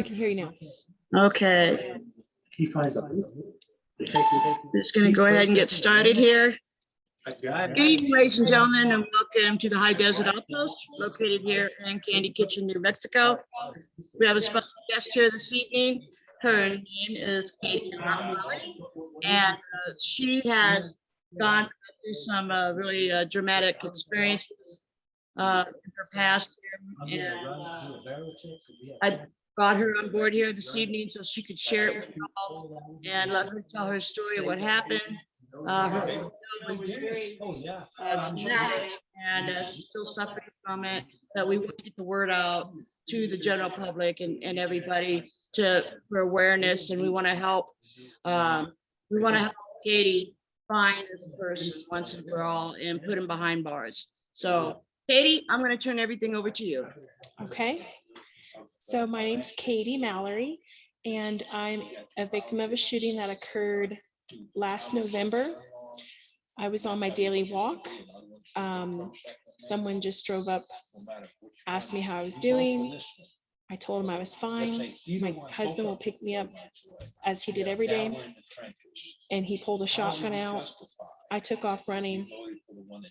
I can hear you now. Okay, He finds out. just going to go ahead and get started here. Good evening, ladies and gentlemen, and welcome to the High Desert Outpost located here in Candy Kitchen, New Mexico. We have a special guest here this evening. Her name is Katie Mallery, and she has gone through some really dramatic experiences in her past year, and I brought her on board here this evening so she could share it with you all and let her tell her story of what happened. Her was very traumatic, and she's still suffering from it, but we want to get the word out to the general public and everybody for awareness, and we want to help Katie find this person once and for all and put him behind bars. So Katie, I'm going to turn everything over to you. Okay. So my name's Katie Mallery, and I'm a victim of a shooting that occurred last November. I was on my daily walk. Someone just drove up, asked me how I was doing. I told him I was fine. My husband will pick me up as he did every day. And he pulled a shotgun out. I took off running.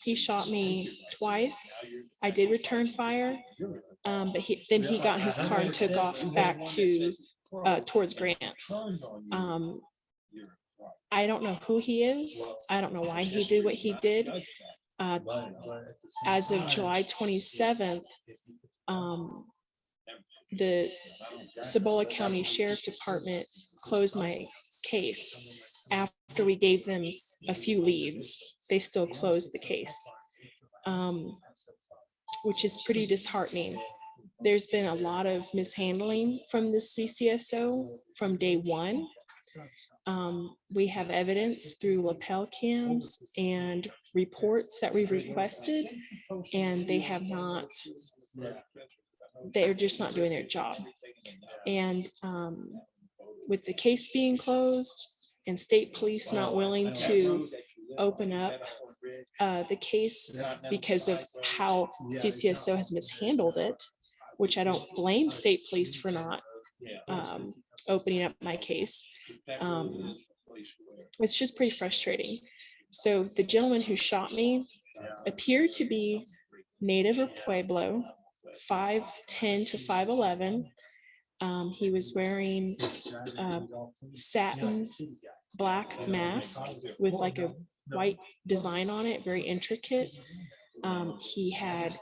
He shot me twice. I did return fire, but then he got in his car and took off back towards Grants. I don't know who he is. I don't know why he did what he did. As of July 27th, the Cibola County Sheriff Department closed my case after we gave them a few leads. They still closed the case, which is pretty disheartening. There's been a lot of mishandling from the CCSO from day one. We have evidence through lapel cams and reports that we've requested, and they're just not doing their job. And with the case being closed and state police not willing to open up the case because of how CCSO has mishandled it, which I don't blame state police for not opening up my case. It's just pretty frustrating. So the gentleman who shot me appeared to be native or Pueblo, 5'10" to 5'11". He was wearing a satin black mask with like a white design on it, very intricate. He had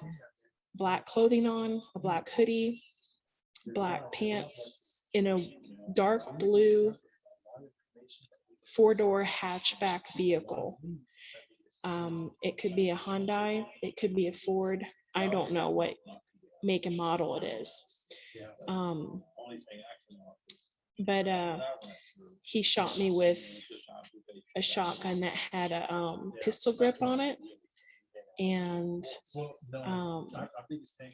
black clothing on, a black hoodie, black pants, in a dark blue 4-door hatchback vehicle. It could be a Hyundai, it could be a Ford. I don't know what make and model it is. But he shot me with a shotgun that had a pistol grip on it. And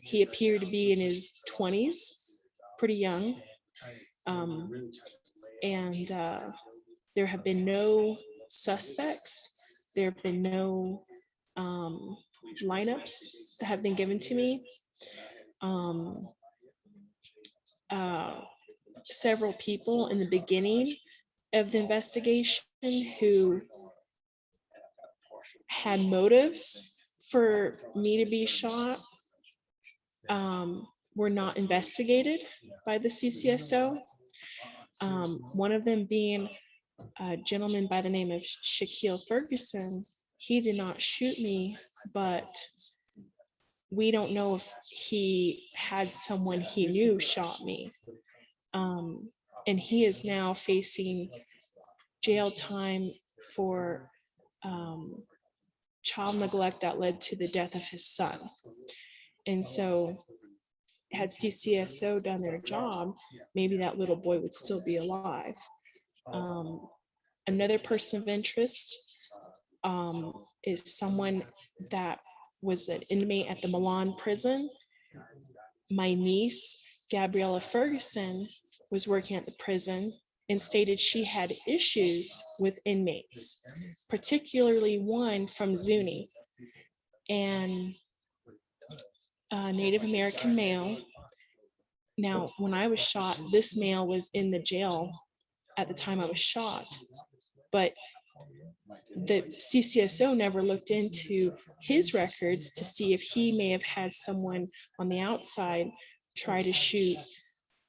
he appeared to be in his 20s, pretty young. And there have been no suspects. There have been no lineups that have been given to me. Several people in the beginning of the investigation who had motives for me to be shot were not investigated by the CCSO. One of them being a gentleman by the name of Shaquille Ferguson. He did not shoot me, but we don't know if he had someone he knew shot me. And he is now facing jail time for child neglect that led to the death of his son. And so had CCSO done their job, maybe that little boy would still be alive. Another person of interest is someone that was an inmate at the Milan prison. My niece, Gabriella Ferguson, was working at the prison and stated she had issues with inmates, particularly one from Zuni, and a Native American male Now, when I was shot, this male was in the jail at the time I was shot, but the CCSO never looked into his records to see if he may have had someone on the outside try to shoot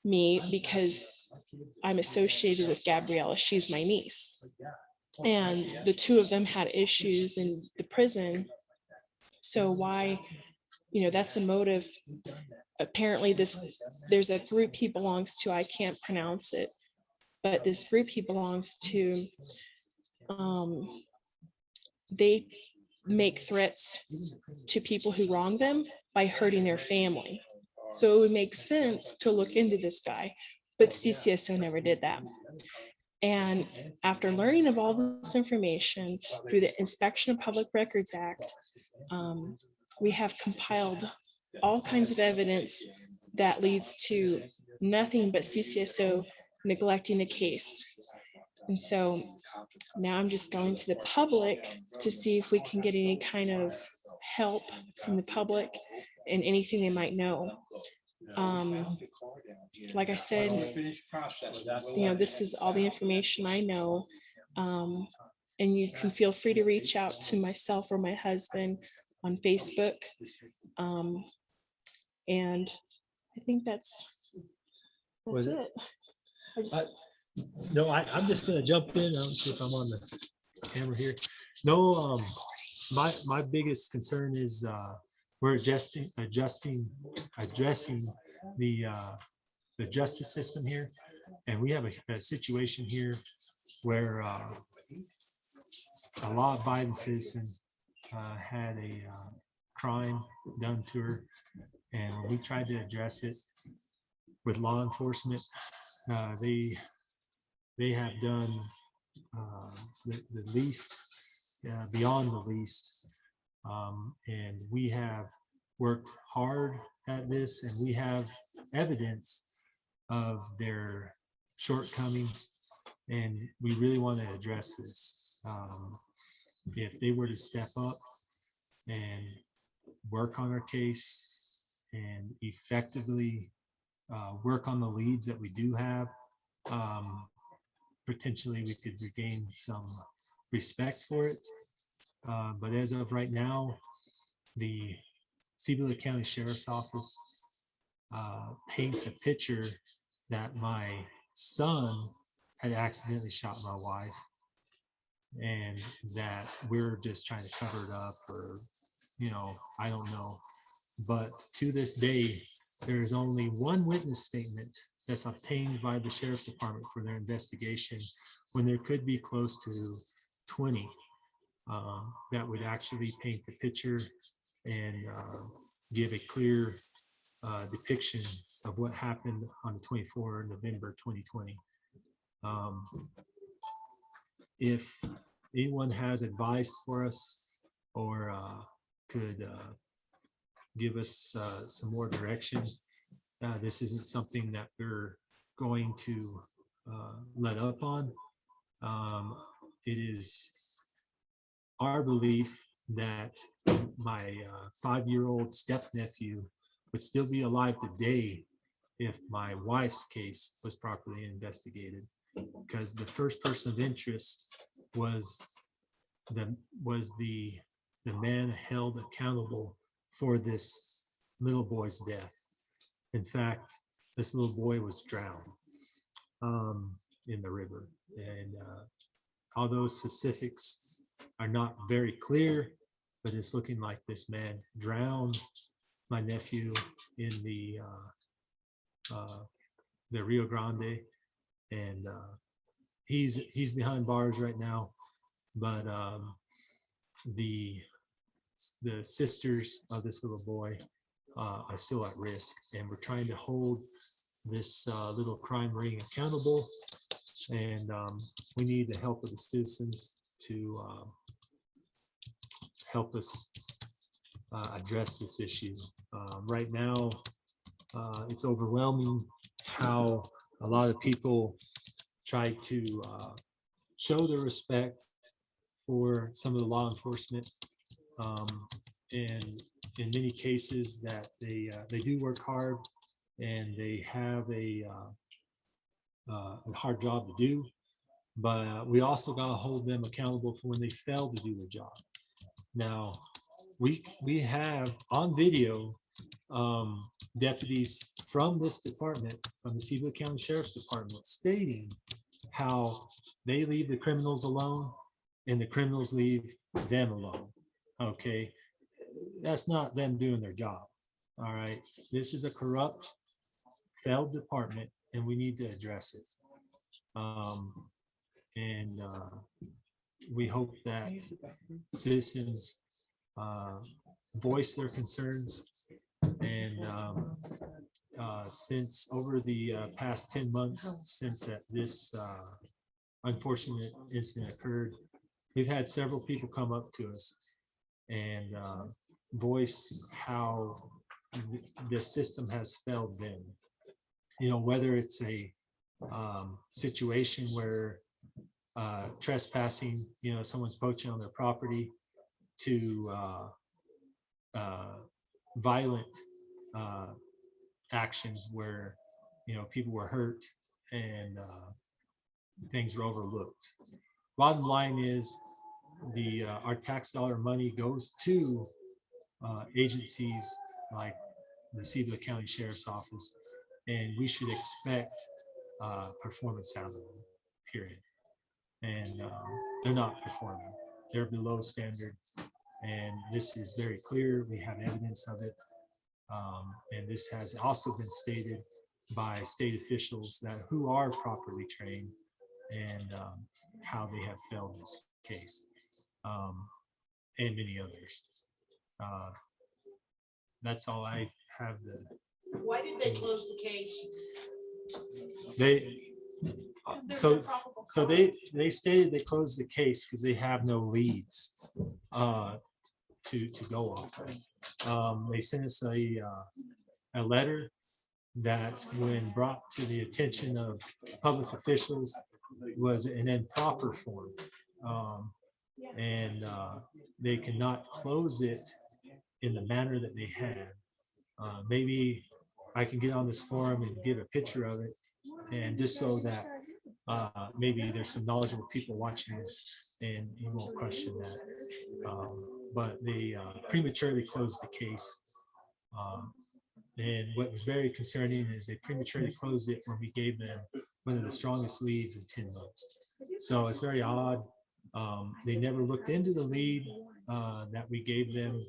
me because I'm associated with Gabriella. She's my niece. And the two of them had issues in the prison. So why, that's a motive. Apparently there's a group he belongs to, I can't pronounce it, but this group he belongs to, they make threats to people who wrong them by hurting their family. So it would make sense to look into this guy, but CCSO never did that. And after learning of all this information through the Inspection of Public Records Act, we have compiled all kinds of evidence that leads to nothing but CCSO neglecting the case. And so now I'm just going to the public to see if we can get any kind of help from the public and anything they might know. Like I said, this is all the information I know. And you can feel free to reach out to myself or my husband on Facebook. And I think that's it. No, I'm just gonna jump in. I don't see if I'm on the camera here. No, my biggest concern is we're addressing the justice system here, and we have a situation here where a law-abiding citizen had a crime done to her, and when we tried to address it with law enforcement, they have done the least, beyond the least, and we have worked hard at this, and we have evidence of their shortcomings, and we really want to address this. If they were to step up and work on our case and effectively work on the leads that we do have, potentially we could regain some respect for it. But as of right now, the Seabury County Sheriff's Office paints a picture that my son had accidentally shot my wife, and that we're just trying to cover it up, or I don't know. But to this day, there is only one witness statement that's obtained by the Sheriff's Department for their investigation, when there could be close to 20 that would actually paint the picture and give a clear depiction of what happened on the 24th of November 2020. If anyone has advice for us, or could give us some more direction, this isn't something that we're going to let up on. It is our belief that my 5-year-old step-nephew would still be alive today if my wife's case was properly investigated, because the first person of interest was the man held accountable for this little boy's death. In fact, this little boy was drowned in the river, and although specifics are not very clear, but it's looking like this man drowned my nephew in the Rio Grande, and he's behind bars right now. But the sisters of this little boy are still at risk, and we're trying to hold this little crime ring accountable, and we need the help of the citizens to help us address this issue. Right now, it's overwhelming how a lot of people try to show their respect for some of the law enforcement, and in many cases that they do work hard, and they have a hard job to do. But we also got to hold them accountable for when they fail to do their job. Now, we have on video deputies from this department, from the Seaver County Sheriff's Department, stating how they leave the criminals alone and the criminals leave them alone. Okay, that's not them doing their job. All right, this is a corrupt, failed department, and we need to address it. And we hope that citizens voice their concerns. And since over the past 10 months since this unfortunate incident occurred, we've had several people come up to us and voice how the system has failed them. You know, whether it's a situation where trespassing, you know, someone's poaching on their property, to violent actions where, you know, people were hurt and things were overlooked. Bottom line is our tax dollar money goes to agencies like the Seaver County Sheriff's Office, and we should expect performance out of them, period. And they're not performing. They're below standard, and this is very clear. We have evidence of it, and this has also been stated by state officials who are properly trained, and how they have failed this case, and many others. That's all I have. Why did they close the case? So they stated they closed the case because they have no leads to go off of. They sent us a letter that, when brought to the attention of public officials, was an improper form, and they cannot close it in the manner that they had. Maybe I can get on this forum and give a picture of it, and just so that maybe there's some knowledgeable people watching this and you won't question that. But they prematurely closed the case. And what was very concerning is they prematurely closed it when we gave them one of the strongest leads in 10 months. So it's very odd. They never looked into the lead that we gave them.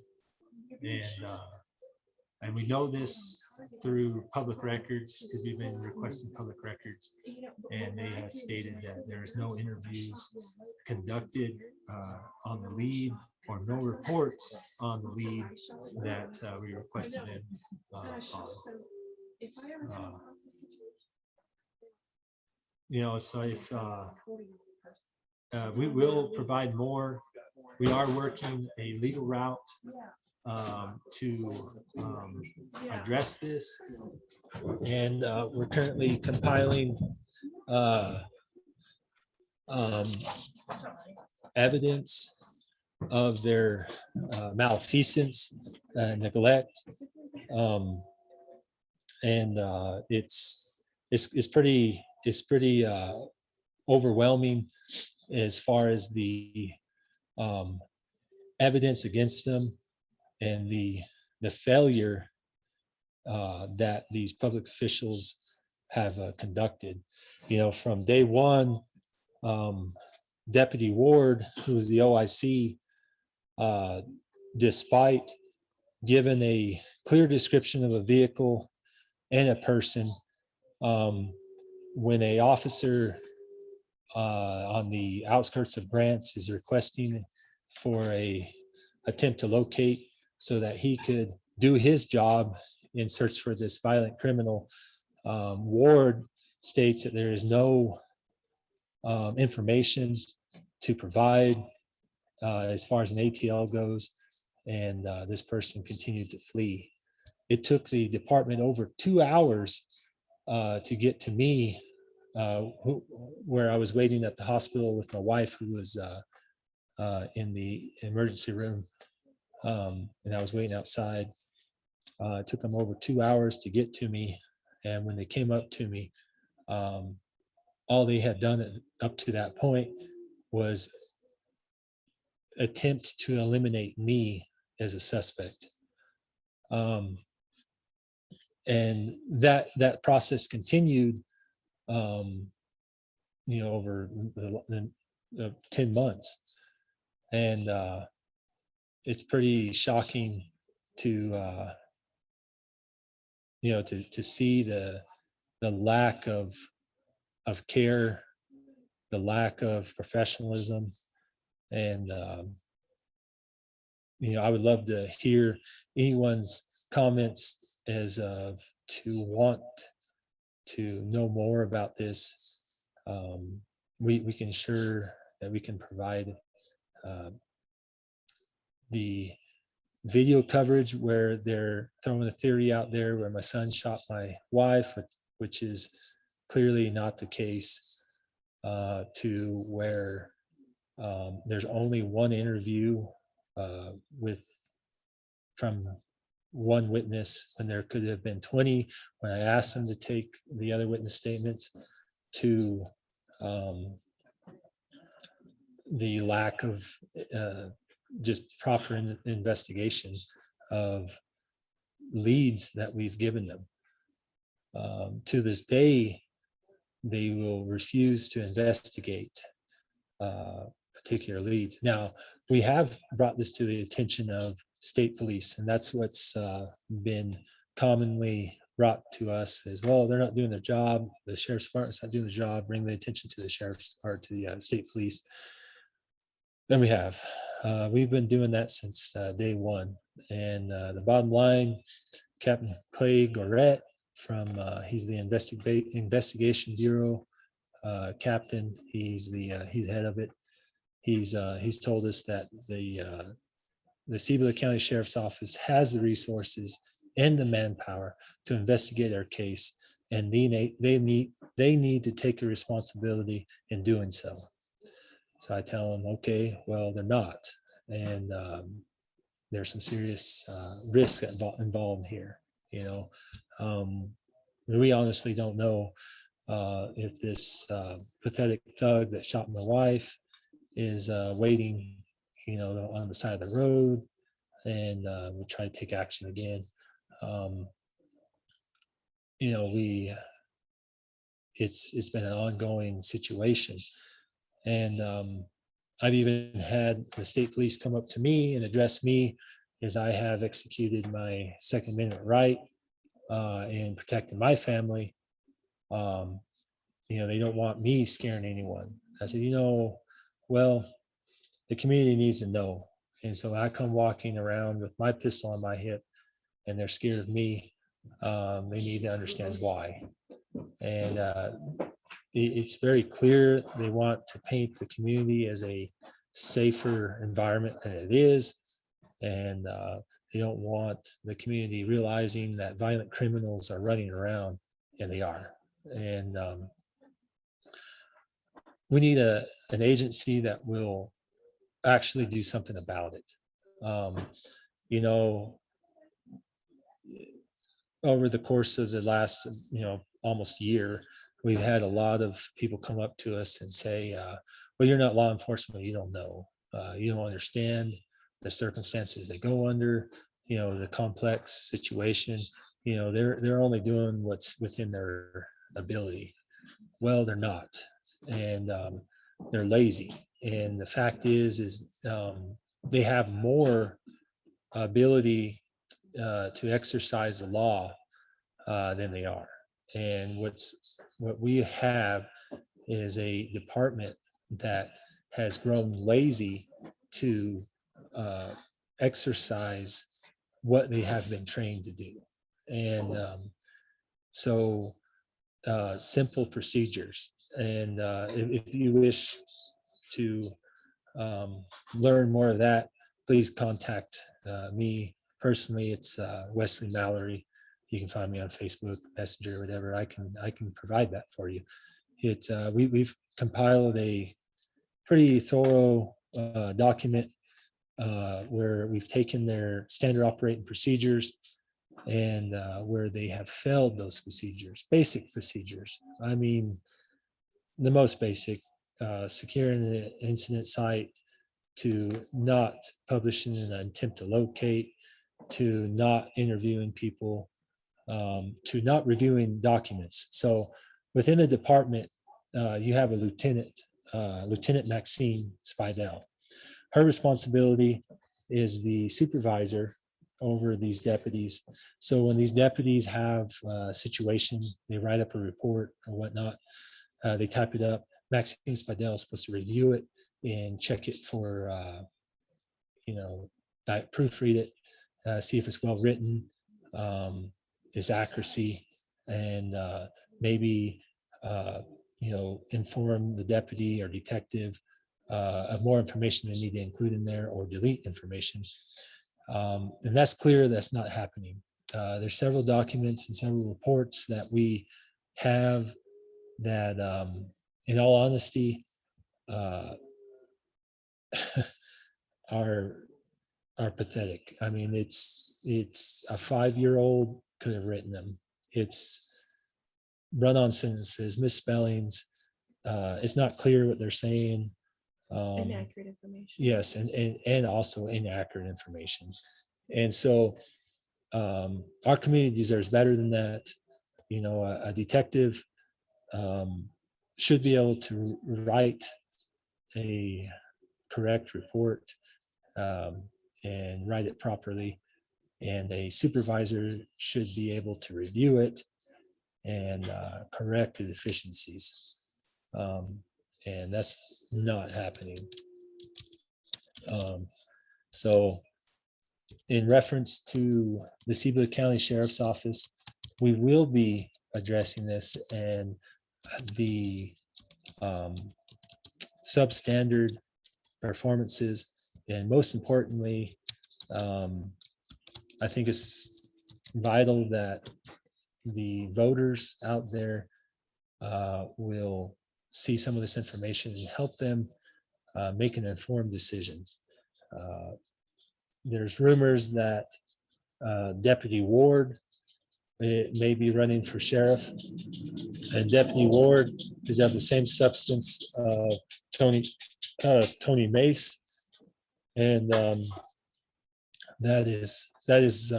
And we know this through public records, because we've been requesting public records, and they have stated that there is no interviews conducted on the lead, or no reports on the lead that we requested them on. You know, so if we will provide more. We are working a legal route to address this, and we're currently compiling evidence of their malfeasance, neglect, and it's pretty overwhelming as far as the evidence against them, and the failure that these public officials have conducted. You know, from day one, Deputy Ward, who is the OIC, despite given a clear description of a vehicle and a person, when a officer on the outskirts of Grants is requesting for a attempt to locate so that he could do his job in search for this violent criminal, Ward states that there is no information to provide as far as an ATL goes, and this person continued to flee. It took the department over 2 hours to get to me, where I was waiting at the hospital with my wife, who was in the emergency room, and I was waiting outside. It took them over 2 hours to get to me, And when they came up to me, all they had done up to that point was attempt to eliminate me as a suspect. And that process continued, over the 10 months. And it's pretty shocking to, to see the lack of care, the lack of professionalism. And, I would love to hear anyone's comments as to want to know more about this. We can ensure that we can provide the video coverage where they're throwing a theory out there where my son shot my wife, which is clearly not the case, to where there's only one interview from one witness when there could have been 20. When I asked them to take the other witness statements, to the lack of just proper investigation of leads that we've given them. To this day, they will refuse to investigate particular leads. Now, we have brought this to the attention of state police, and that's what's been commonly brought to us as well. They're not doing their job. The sheriff's department's not doing the job. Bring the attention to the sheriff's or to the state police. Then we have. We've been doing that since day one. And the bottom line, Captain Clay Goret from he's the investigation bureau captain. He's head of it. He's told us that the Cibola County Sheriff's Office has the resources and the manpower to investigate our case, and they need to take a responsibility in doing so. So I tell them, okay, well, they're not, and there's some serious risks involved here. We honestly don't know if this pathetic thug that shot my wife is waiting, on the side of the road, and we try to take action again. It's been an ongoing situation, and I've even had the state police come up to me and address me as I have executed my Second Amendment right in protecting my family. They don't want me scaring anyone. I said, well, the community needs to know. And so I come walking around with my pistol on my hip and they're scared of me. They need to understand why. And it's very clear they want to paint the community as a safer environment than it is. And they don't want the community realizing that violent criminals are running around, and they are. And we need an agency that will actually do something about it. Over the course of the last, almost year, we've had a lot of people come up to us and say, well, you're not law enforcement, you don't know. You don't understand the circumstances they go under, the complex situation. They're only doing what's within their ability. Well, they're not. And they're lazy. And the fact is they have more ability to exercise the law than they are. And what we have is a department that has grown lazy to exercise what they have been trained to do. And so simple procedures. And if you wish to learn more of that, please contact me personally. It's Wesley Mallery. You can find me on Facebook, Messenger, whatever. I can provide that for you. We've compiled a pretty thorough document where we've taken their standard operating procedures and where they have failed those procedures, basic procedures. I mean, the most basic, securing an incident site, to not publishing an attempt to locate, to not interviewing people, to not reviewing documents. So within the department, you have a lieutenant, Lieutenant Maxine Spidell. Her responsibility is the supervisor over these deputies. So when these deputies have a situation, they write up a report or whatnot, they type it up. Maxine Spidell is supposed to review it and check it for, proofread it, see if it's well written, its accuracy, and maybe, inform the deputy or detective of more information they need to include in there, or delete information. And that's clear that's not happening. There's several documents and several reports that we have that, in all honesty, are pathetic. I mean, it's a 5-year-old could have written them. It's run-on sentences, misspellings. It's not clear what they're saying. Inaccurate information. Yes, and also inaccurate information. And so our community deserves better than that. A detective should be able to write a correct report, and write it properly. And a supervisor should be able to review it and correct the deficiencies. And that's not happening. So in reference to the Seaboard County Sheriff's Office, we will be addressing this, and the substandard performances. And most importantly, I think it's vital that the voters out there will see some of this information and help them make an informed decision. There's rumors that Deputy Ward may be running for sheriff, and Deputy Ward is of the same substance of Tony Mace, and that is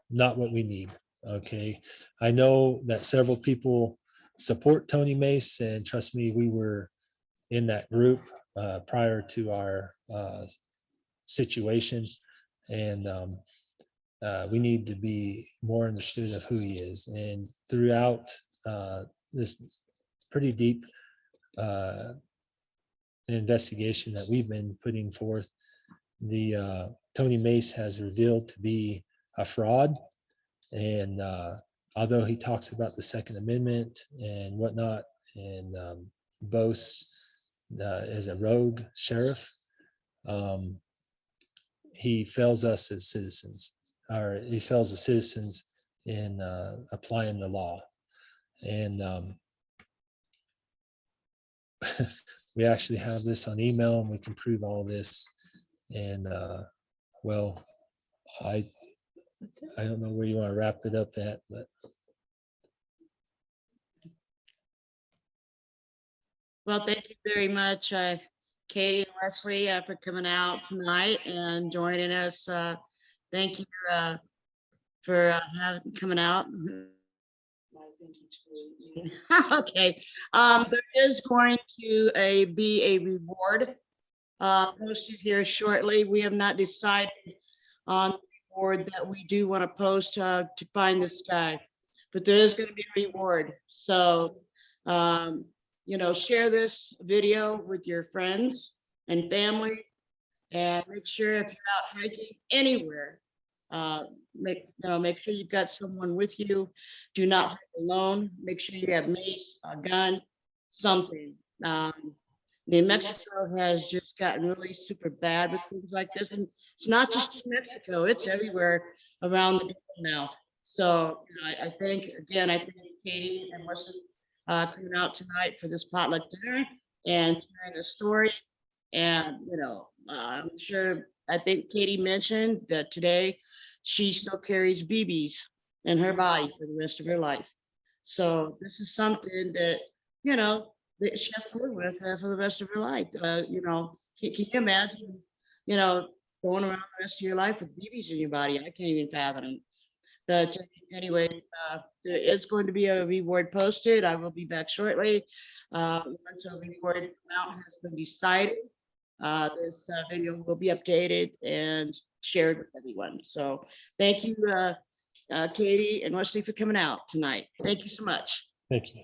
not what we need. Okay, I know that several people support Tony Mace, and trust me, we were in that group prior to our situation, and we need to be more understood of who he is. And throughout this pretty deep investigation that we've been putting forth, the Tony Mace has revealed to be a fraud. And although he talks about the Second Amendment and whatnot, and boasts as a rogue sheriff, he fails us as citizens, or he fails the citizens in applying the law. And we actually have this on email, and we can prove all this. And well, I don't know where you want to wrap it up at, but. Well, thank you very much, Katie and Wesley, for coming out tonight and joining us. Thank you for coming out. Okay, there is going to be a reward posted here shortly. We have not decided on the reward that we do want to post to find this guy, but there is going to be a reward. So share this video with your friends and family, and make sure if you're out hiking anywhere, make sure you've got someone with you. Do not hike alone. Make sure you have mace, a gun, something. New Mexico has just gotten really super bad with things like this, and it's not just in Mexico; it's everywhere around the world now. So I think Katie and Wesley coming out tonight for this potluck dinner and sharing the story. And I'm sure, I think Katie mentioned that today she still carries BBs in her body for the rest of her life. So this is something that, you know, that she has to live with for the rest of her life. You know, can you imagine, you know, going around the rest of your life with BBs in your body? I can't even fathom it. But anyway, there is going to be a reward posted. I will be back shortly. Once a reward amount has been decided, this video will be updated and shared with everyone. So thank you, Katie and Wesley, for coming out tonight. Thank you so much. Thank you.